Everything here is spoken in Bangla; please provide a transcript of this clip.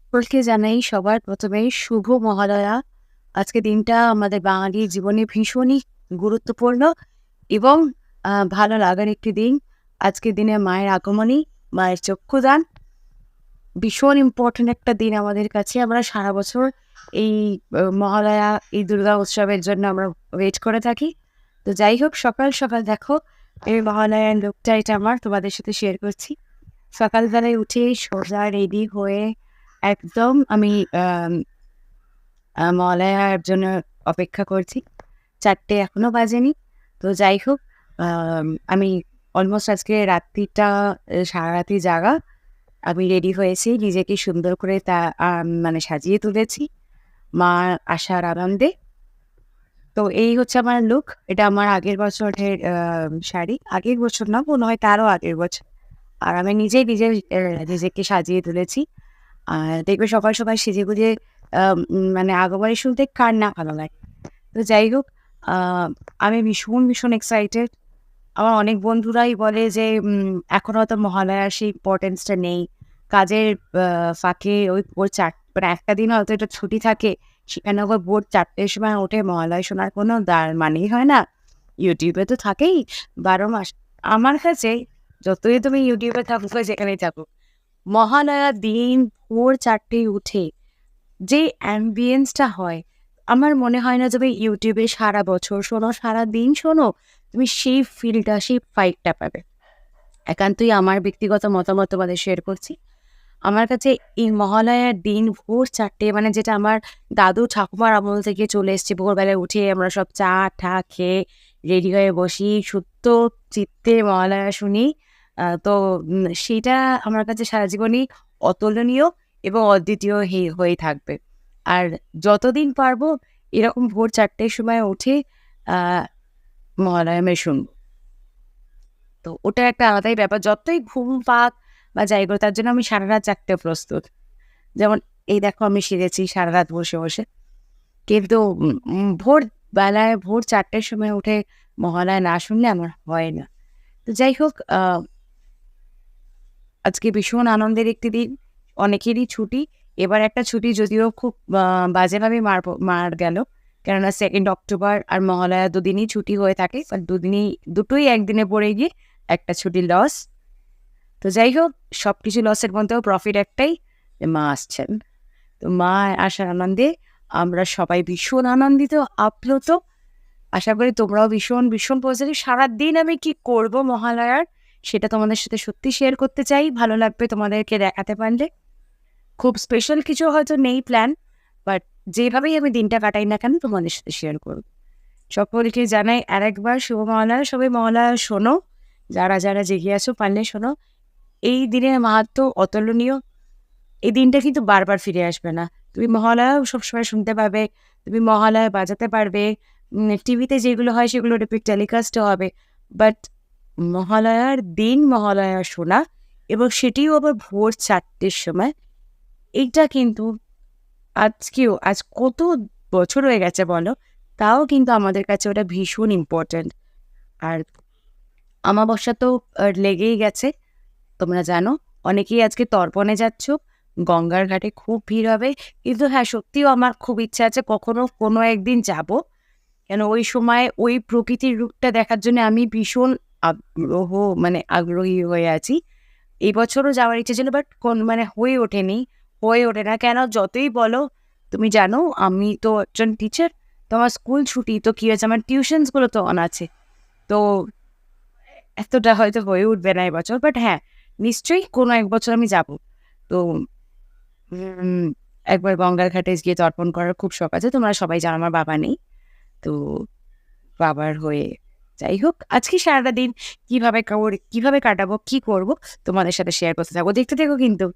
সকলকে জানাই সবার প্রথমেই শুভ মহালয়া। আজকের দিনটা আমাদের বাঙালির জীবনে ভীষণই গুরুত্বপূর্ণ এবং ভালো লাগার একটি দিন। আজকের দিনে মায়ের আগমনী, মায়ের চক্ষুদান ভীষণ ইম্পর্টেন্ট একটা দিন আমাদের কাছে। আমরা সারা বছর এই মহালয়া, এই দুর্গা উৎসবের জন্য আমরা ওয়েট করে থাকি। তো যাই হোক, সকাল সকাল দেখো এই মহালয়ার লুকটা এটা আমার তোমাদের সাথে শেয়ার করছি। সকালবেলায় উঠে সোজা রেডি হয়ে একদম আমি মহালয়ার জন্য অপেক্ষা করছি। 4টে এখনো বাজেনি। তো যাই হোক, আমি অলমোস্ট আজকে রাত্রিটা সারারাতি জাগা। আমি রেডি হয়েছি, নিজেকে সুন্দর করে মানে সাজিয়ে তুলেছি মা আসার আনন্দে। তো এই হচ্ছে আমার লুক। এটা আমার আগের বছরের শাড়ি। আগের বছর না, মনে হয় তারও আগের বছর। আর আমি নিজেই নিজেকে সাজিয়ে তুলেছি। আর দেখবে সকাল সকাল সেজেগুজে মানে আগমনী শুনতে কার না ভালো লাগে। তো যাই হোক, আমি ভীষণ এক্সাইটেড। আমার অনেক বন্ধুরাই বলে যে এখনো হয়তো মহালয়ার সেই ইম্পর্টেন্সটা নেই। কাজের ফাঁকে ওই ভোর মানে একটা দিন হয়তো এটা ছুটি থাকে, সেখানে আবার ভোর 4টের সময় উঠে মহালয়া শোনার কোনো মানেই হয় না। ইউটিউবে তো থাকেই 12 মাস। আমার কাছে যতই তুমি ইউটিউবে থাকো, যেখানেই থাকো, মহালয়ার দিন ভোর 4টেয় উঠে যে অ্যাম্বিয়েন্সটা হয়, আমার মনে হয় না তুমি ইউটিউবে সারা বছর শোনো, সারাদিন শোনো, তুমি সেই ফিলটা, সেই ফাইটটা পাবে। একান্তই আমার ব্যক্তিগত মতামত তোমাদের শেয়ার করছি। আমার কাছে এই মহালয়ার দিন ভোর 4টে, মানে যেটা আমার দাদু ঠাকুমার আমল থেকে চলে এসছে, ভোরবেলায় উঠে আমরা সব চা টা খেয়ে রেডি হয়ে বসি, সুপ্ত চিত্তে মহালয়া শুনি। তো সেইটা আমার কাছে সারা জীবনই অতুলনীয় এবং অদ্বিতীয় হয়ে থাকবে। আর যতদিন পারবো এরকম ভোর 4টের সময় উঠে মহালয়া আমি শুনবো। তো ওটা একটা আলাদাই ব্যাপার। যতই ঘুম পাক বা যাই হোক, তার জন্য আমি সারারাত জাগতে প্রস্তুত। যেমন এই দেখো আমি সেরেছি সারারাত বসে। কিন্তু ভোরবেলায় ভোর 4টের সময় উঠে মহালয়া না শুনলে আমার হয় না। তো যাই হোক, আজকে ভীষণ আনন্দের একটি দিন। অনেকেরই ছুটি। এবার একটা ছুটি যদিও খুব বাজেভাবে মার গেল। কেননা 2nd অক্টোবর আর মহালয়া দুদিনই ছুটি হয়ে থাকে। আর দুটোই একদিনে পড়ে গিয়ে একটা ছুটি লস। তো যাই হোক, সবকিছু লসের মধ্যেও প্রফিট একটাই, যে মা আসছেন। তো মা আসার আনন্দে আমরা সবাই ভীষণ আনন্দিত, আপ্লুত। আশা করি তোমরাও ভীষণ পজিটিভ। সারাদিন আমি কি করব মহালয়ার, সেটা তোমাদের সাথে সত্যি শেয়ার করতে চাই। ভালো লাগবে তোমাদেরকে দেখাতে পারলে। খুব স্পেশাল কিছু হয়তো নেই প্ল্যান, বাট যেভাবেই আমি দিনটা কাটাই না কেন তোমাদের সাথে শেয়ার করব। সকলকে জানাই আরেকবার শুভ মহালয়া। সবাই মহালয়া শোনো, যারা জেগে আছো পারলে শোনো। এই দিনের মাহাত্ম্য অতুলনীয়। এই দিনটা কিন্তু বারবার ফিরে আসবে না। তুমি মহালয়াও সবসময় শুনতে পাবে, তুমি মহালয়া বাজাতে পারবে। টিভিতে যেগুলো হয় সেগুলো রিপিট টেলিকাস্টও হবে। বাট মহালয়ার দিন মহালয়া শোনা, এবং সেটিও আবার ভোর 4টের সময়, এইটা কিন্তু আজ কত বছর হয়ে গেছে বলো, তাও কিন্তু আমাদের কাছে ওটা ভীষণ ইম্পর্ট্যান্ট। আর অমাবস্যা তো লেগেই গেছে, তোমরা জানো। অনেকেই আজকে তর্পণে যাচ্ছ, গঙ্গার ঘাটে খুব ভিড় হবে। কিন্তু হ্যাঁ, সত্যিও আমার খুব ইচ্ছা আছে কখনো কোনো একদিন যাব। কেন ওই সময় ওই প্রকৃতির রূপটা দেখার জন্য আমি ভীষণ আগ্রহী হয়ে আছি। এই বছরও যাওয়ার ইচ্ছে ছিল, বাট মানে হয়ে ওঠে না। কেন যতই বলো, তুমি জানো আমি তো একজন টিচার, তো আমার স্কুল ছুটি, তো কি হয়েছে, আমার টিউশনসগুলো তো অন আছে। তো এতটা হয়তো হয়ে উঠবে না এবছর, বাট হ্যাঁ, নিশ্চয়ই কোনো এক বছর আমি যাব। তো একবার গঙ্গার ঘাটে গিয়ে তর্পণ করার খুব শখ আছে। তোমরা সবাই জানো আমার বাবা নেই। তো বাবার হয়ে, যাই হোক, আজকে সারাটা দিন কিভাবে কাটাবো, কি করব, তোমাদের সাথে শেয়ার করতে থাকবো। দেখতে থাকো কিন্তু।